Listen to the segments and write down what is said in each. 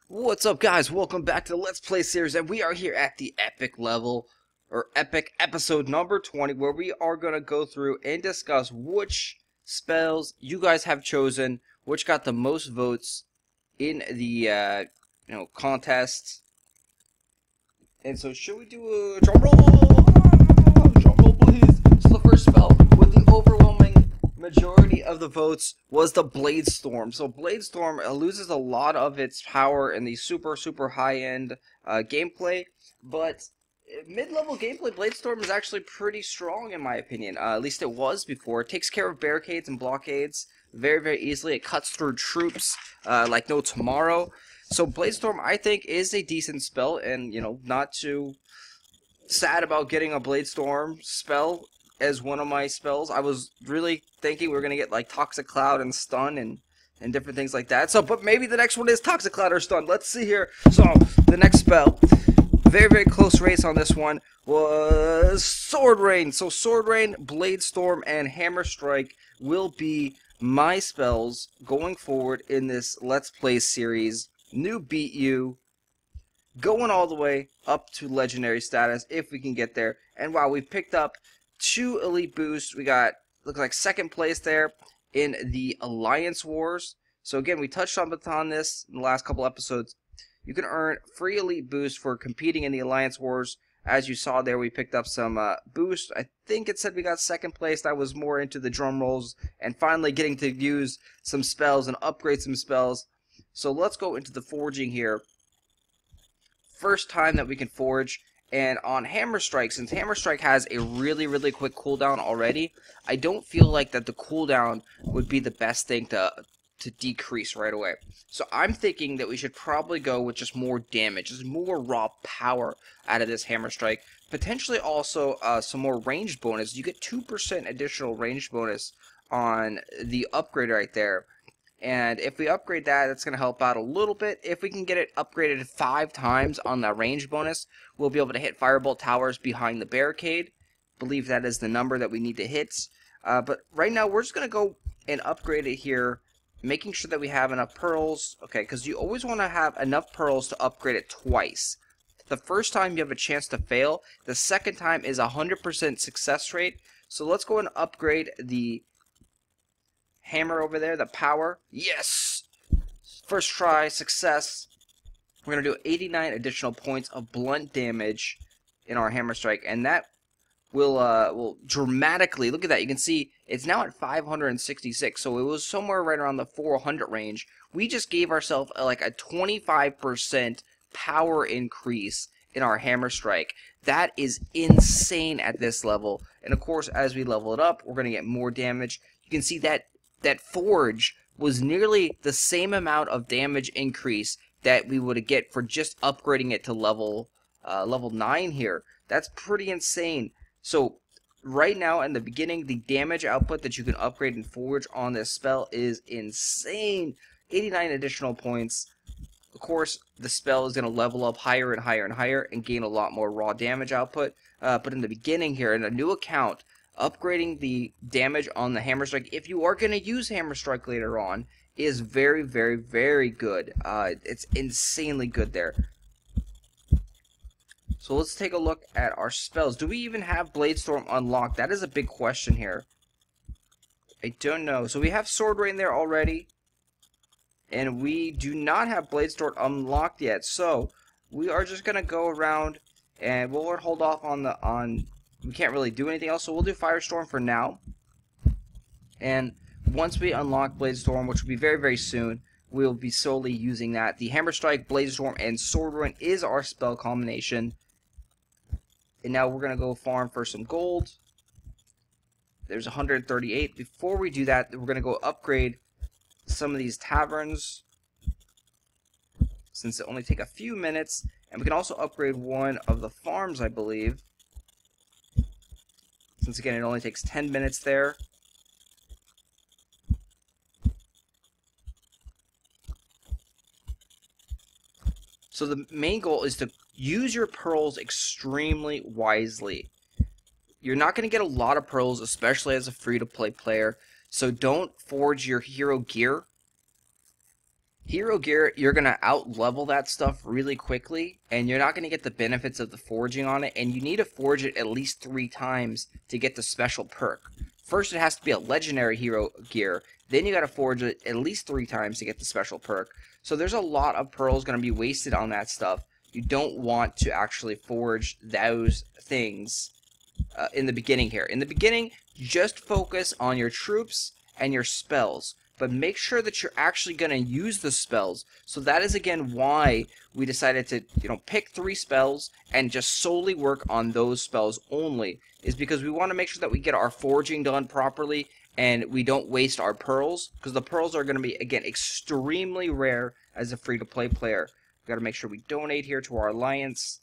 What's up, guys? Welcome back to the Let's Play series, and we are here at the epic level, or epic episode number 20, where we are going to go through and discuss which spells you guys have chosen, which got the most votes in the, contest. And so, should we do a drum roll? Drum roll, please. So the first spell with the overwhelming majority of the votes was the Blade Storm. So Blade Storm loses a lot of its power in the super high-end gameplay, but mid-level gameplay, Blade Storm is actually pretty strong in my opinion. At least it was before. It takes care of barricades and blockades very easily. It cuts through troops like no tomorrow. So Blade Storm, I think, is a decent spell, and not too sad about getting a Blade Storm spell as one of my spells. I was really thinking we were gonna get like Toxic Cloud and Stun and different things like that. So, but maybe the next one is Toxic Cloud or Stun. Let's see here. So the next spell, very close race on this one, was Sword Rain. So Sword Rain, Blade Storm, and Hammer Strike will be my spells going forward in this Let's Play series. NewbBeatU, going all the way up to legendary status if we can get there. And wow, we picked up 2 elite boosts. We got, looks like, second place there in the Alliance Wars. So again, we touched on this in the last couple episodes. You can earn free elite boosts for competing in the Alliance Wars. As you saw there, we picked up some boosts. I think it said we got second place. That was more into the drum rolls and finally getting to use some spells and upgrade some spells. So let's go into the forging here. First time that we can forge. And on Hammer Strike, since Hammer Strike has a really quick cooldown already, I don't feel like that the cooldown would be the best thing to decrease right away. So I'm thinking that we should probably go with just more damage, just more raw power out of this Hammer Strike. Potentially also some more range bonus. You get 2% additional range bonus on the upgrade right there. And if we upgrade that, that's going to help out a little bit. If we can get it upgraded 5 times on the range bonus, we'll be able to hit Firebolt towers behind the barricade. Believe that is the number that we need to hit. But right now, we're just going to go and upgrade it here, making sure that we have enough pearls. Okay, because you always want to have enough pearls to upgrade it twice. The first time you have a chance to fail. The second time is 100% success rate. So let's go and upgrade the hammer over there, the power. Yes! First try, success. We're going to do 89 additional points of blunt damage in our Hammer Strike, and that will dramatically, look at that, you can see it's now at 566, so it was somewhere right around the 400 range. We just gave ourselves like a 25% power increase in our Hammer Strike. That is insane at this level, and of course as we level it up, we're going to get more damage. You can see that forge was nearly the same amount of damage increase that we would get for just upgrading it to level 9 here. That's pretty insane. So right now in the beginning, the damage output that you can upgrade and forge on this spell is insane. 89 additional points. Of course, the spell is going to level up higher and higher and gain a lot more raw damage output. But in the beginning here, in a new account, upgrading the damage on the Hammer Strike, if you are going to use Hammer Strike later on, is very good. It's insanely good there. So let's take a look at our spells. Do we even have Blade Storm unlocked? That is a big question here. I don't know. So we have Sword Rain there already, and we do not have Blade Storm unlocked yet. So we are just going to go around, and we'll hold off on we can't really do anything else, so we'll do Firestorm for now. And once we unlock Blade Storm, which will be very soon, we'll be solely using that. The Hammer Strike, Blade Storm, and Sword Rain is our spell combination. And now we're going to go farm for some gold. There's 138. Before we do that, we're going to go upgrade some of these taverns, since it only take a few minutes. And we can also upgrade one of the farms, I believe. Since again, it only takes 10 minutes there. So the main goal is to use your pearls extremely wisely. You're not going to get a lot of pearls, especially as a free-to-play player. So don't forge your hero gear Hero gear, you're going to out-level that stuff really quickly, and you're not going to get the benefits of the forging on it, and you need to forge it at least 3 times to get the special perk. First, it has to be a legendary hero gear, then you got to forge it at least 3 times to get the special perk. So there's a lot of pearls going to be wasted on that stuff. You don't want to actually forge those things in the beginning here. In the beginning, just focus on your troops and your spells, but make sure that you're actually going to use the spells. So that is again why we decided to, pick 3 spells and just solely work on those spells only, is because we want to make sure that we get our forging done properly and we don't waste our pearls, because the pearls are going to be, again, extremely rare as a free-to-play player. We've got to make sure we donate here to our alliance.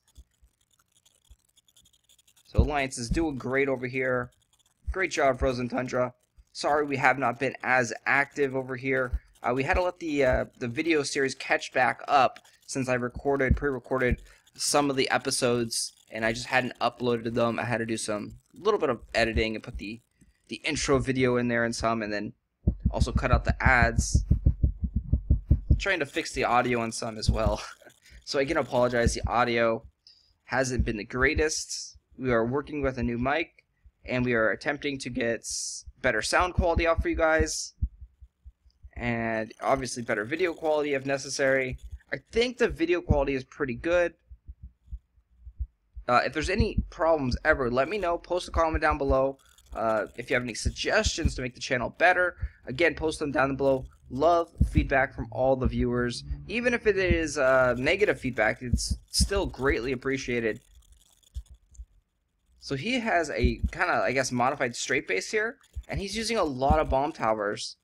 So Alliance is doing great over here. Great job, Frozen Tundra. Sorry we have not been as active over here. We had to let the video series catch back up since I pre-recorded some of the episodes, and I just hadn't uploaded them. I had to do some little bit of editing and put the intro video in there and some, and then also cut out the ads. Trying to fix the audio on some as well. So I can apologize, the audio hasn't been the greatest. We are working with a new mic, and we are attempting to get better sound quality out for you guys, and obviously better video quality if necessary. I think the video quality is pretty good. If there's any problems ever, let me know. Post a comment down below. If you have any suggestions to make the channel better, again, post them down below. Love feedback from all the viewers. Even if it is negative feedback, it's still greatly appreciated. So he has a kind of, I guess, modified straight base here, and he's using a lot of bomb towers.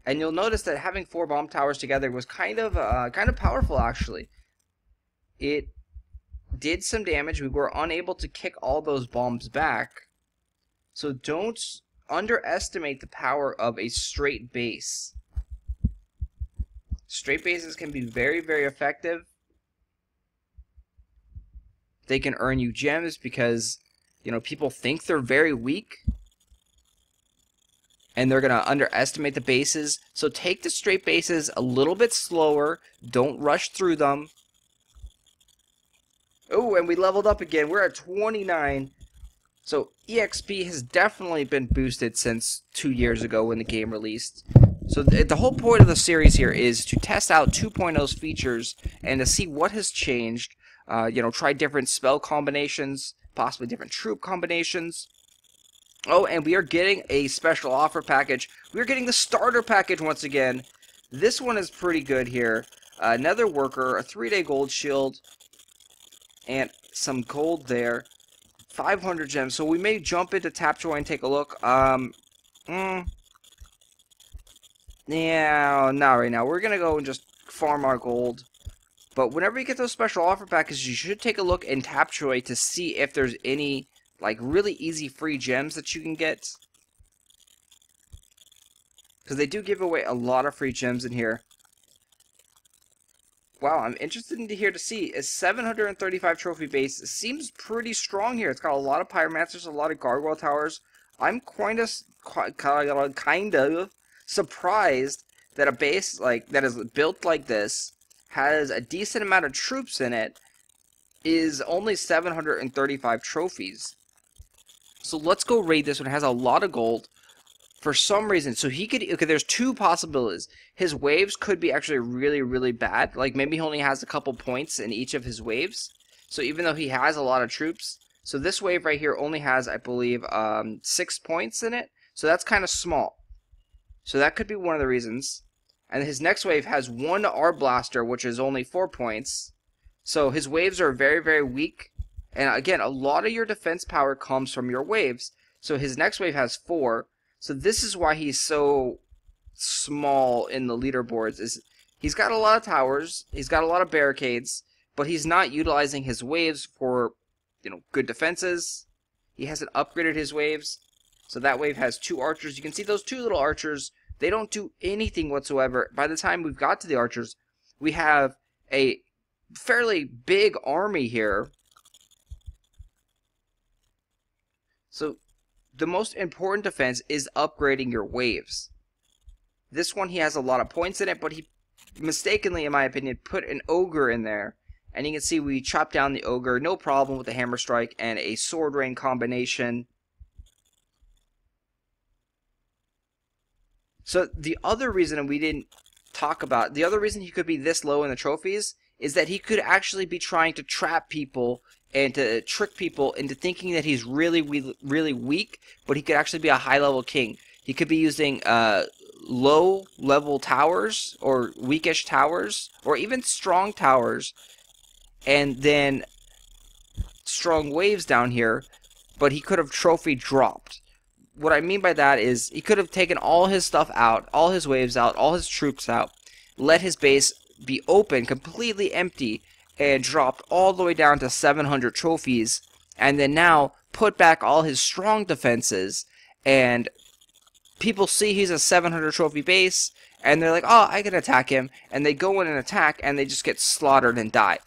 And you'll notice that having 4 bomb towers together was kind of powerful, actually. It did some damage. We were unable to kick all those bombs back. So don't underestimate the power of a straight base. Straight bases can be very, very effective. They can earn you gems because, people think they're very weak, and they're going to underestimate the bases. So take the straight bases a little bit slower. Don't rush through them. Oh, and we leveled up again. We're at 29. So EXP has definitely been boosted since 2 years ago when the game released. So the whole point of the series here is to test out 2.0's features and to see what has changed. Try different spell combinations, possibly different troop combinations. Oh, and we are getting a special offer package. We are getting the starter package once again. This one is pretty good here. Another worker, a 3-day gold shield, and some gold there. 500 gems. So we may jump into Tapjoy and take a look. Yeah, not right now. We're gonna go and just farm our gold. But whenever you get those special offer packages, you should take a look in Tapjoy to see if there's any really easy free gems that you can get. Because they do give away a lot of free gems in here. Wow, I'm interested to see a 735 trophy base. It seems pretty strong here. It's got a lot of pyromancers, a lot of gargoyle towers. I'm kind of surprised that a base that is built like this, has a decent amount of troops in it, is only 735 trophies. So let's go raid this one. It has a lot of gold. For some reason, so he could, okay, there's 2 possibilities. His waves could be actually really, really bad. Maybe he only has a couple points in each of his waves. So even though he has a lot of troops, so this wave right here only has, I believe, 6 points in it. So that's kind of small. So that could be one of the reasons. And his next wave has 1 Blaster, which is only 4 points. So his waves are very, very weak. And again, a lot of your defense power comes from your waves. So his next wave has 4. So this is why he's so small in the leaderboards. Is he's got a lot of towers, he's got a lot of barricades, but he's not utilizing his waves for, good defenses. He hasn't upgraded his waves. So that wave has 2 archers. You can see those 2 little archers, they don't do anything whatsoever. By the time we've got to the archers, we have a fairly big army here. So the most important defense is upgrading your waves. This one, he has a lot of points in it, but he mistakenly, in my opinion, put an ogre in there. And you can see we chopped down the ogre, no problem with the hammer strike and a sword rain combination. So the other reason we didn't talk about, the other reason he could be this low in the trophies is that he could actually be trying to trap people and to trick people into thinking that he's really weak, but he could actually be a high-level king. He could be using low-level towers or weakish towers or even strong towers and then strong waves down here, but he could have trophy dropped. What I mean by that is he could have taken all his stuff out, all his waves out, all his troops out, let his base be open, completely empty, and dropped all the way down to 700 trophies, and then now put back all his strong defenses, and people see he's a 700 trophy base, and they're like, oh, I can attack him, and they go in and attack, and they just get slaughtered and die.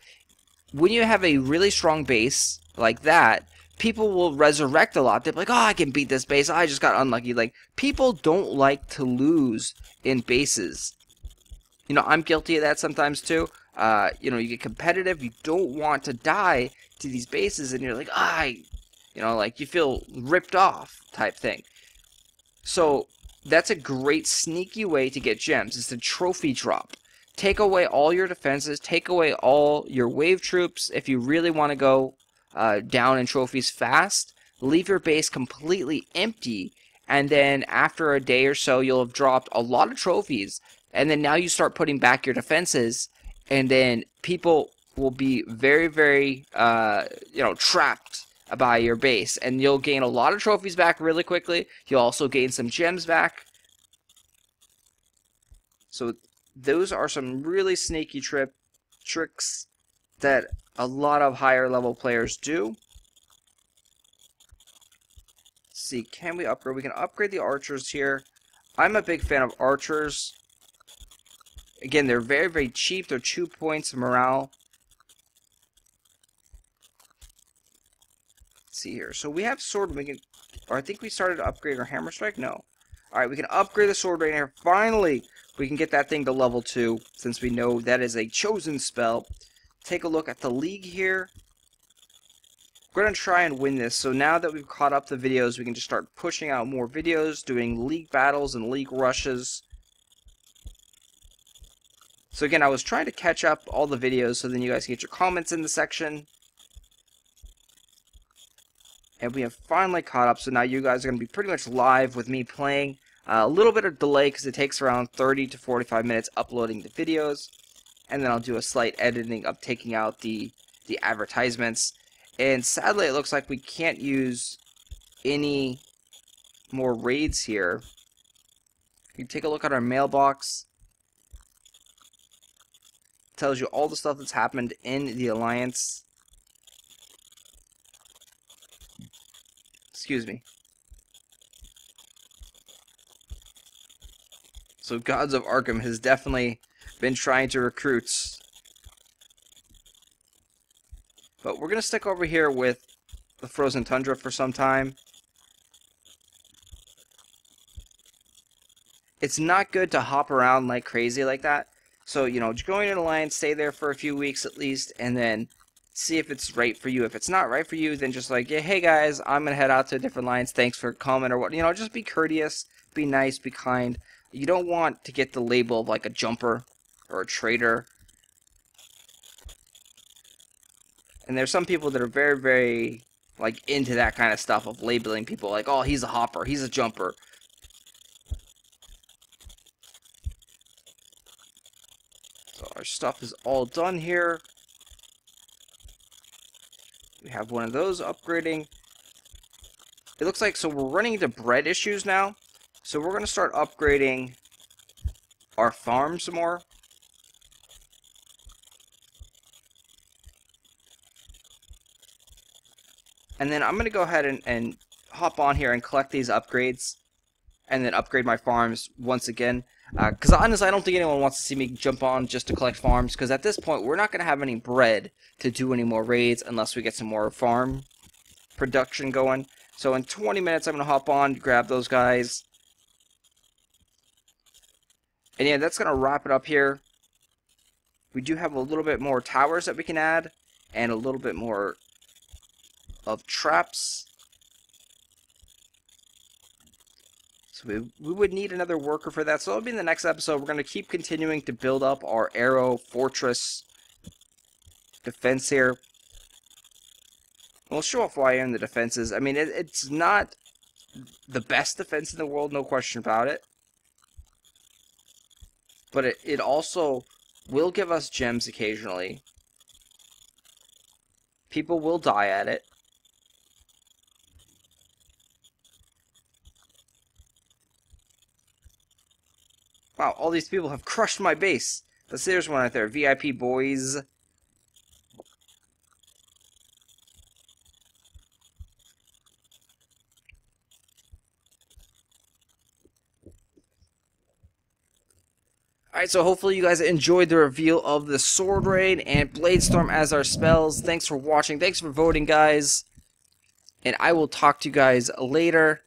When you have a really strong base like that, people will resurrect a lot. They're like, oh, I can beat this base, I just got unlucky. Like, people don't like to lose in bases. You know, I'm guilty of that sometimes too. You know, you get competitive, you don't want to die to these bases, and you're like, you know, like you feel ripped off type thing. So that's a great sneaky way to get gems, is the trophy drop. Take away all your defenses, take away all your wave troops if you really want to go down in trophies fast. Leave your base completely empty, and then after a day or so you'll have dropped a lot of trophies, and then now you start putting back your defenses, and then people will be very, very you know, trapped by your base, and you'll gain a lot of trophies back really quickly. You'll also gain some gems back. So those are some really sneaky tricks that a lot of higher level players do. Let's see, can we upgrade? We can upgrade the archers here. I'm a big fan of archers. Again, they're very, very cheap. They're 2 points of morale. Let's see here. So we have sword. We can, or I think we started to upgrade our hammer strike. No. All right, we can upgrade the sword right here. Finally, we can get that thing to level 2, since we know that is a chosen spell. Take a look at the league here. We're going to try and win this. So now that we've caught up the videos, we can just start pushing out more videos, doing league battles and league rushes. So again, I was trying to catch up all the videos so then you guys can get your comments in the section. And we have finally caught up, so now you guys are going to be pretty much live with me playing. A little bit of delay because it takes around 30 to 45 minutes uploading the videos. And then I'll do a slight editing of taking out the advertisements. And sadly, it looks like we can't use any more raids here. You can take a look at our mailbox. It tells you all the stuff that's happened in the Alliance. Excuse me. So Gods of Arkham has definitely been trying to recruit. But we're going to stick over here with the Frozen Tundra for some time. It's not good to hop around like crazy like that. So, you know, join an alliance, stay there for a few weeks at least, and then see if it's right for you. If it's not right for you, then just like, yeah, hey guys, I'm going to head out to a different alliance. Thanks for coming, or what. You know, just be courteous, be nice, be kind. You don't want to get the label of like a jumper or a traitor. And there's some people that are very, very like into that kind of stuff of labeling people like, oh, he's a hopper, he's a jumper. So our stuff is all done here. We have one of those upgrading. It looks like, so we're running into bread issues now. So we're going to start upgrading our farm some more. And then I'm going to go ahead and hop on here and collect these upgrades. And then upgrade my farms once again. Because honestly, I don't think anyone wants to see me jump on just to collect farms. Because at this point, we're not going to have any bread to do any more raids unless we get some more farm production going. So in 20 minutes, I'm going to hop on, grab those guys. And yeah, that's going to wrap it up here. We do have a little bit more towers that we can add, and a little bit more of traps. So we would need another worker for that. So that'll be in the next episode. We're going to keep continuing to build up our arrow fortress defense here. We'll show off why in the defenses. I mean, it's not the best defense in the world, no question about it. But it also will give us gems occasionally. People will die at it. Wow, all these people have crushed my base. Let's see, there's one right there. VIP boys. Alright, so hopefully you guys enjoyed the reveal of the Sword Rain and Bladestorm as our spells. Thanks for watching. Thanks for voting, guys. And I will talk to you guys later.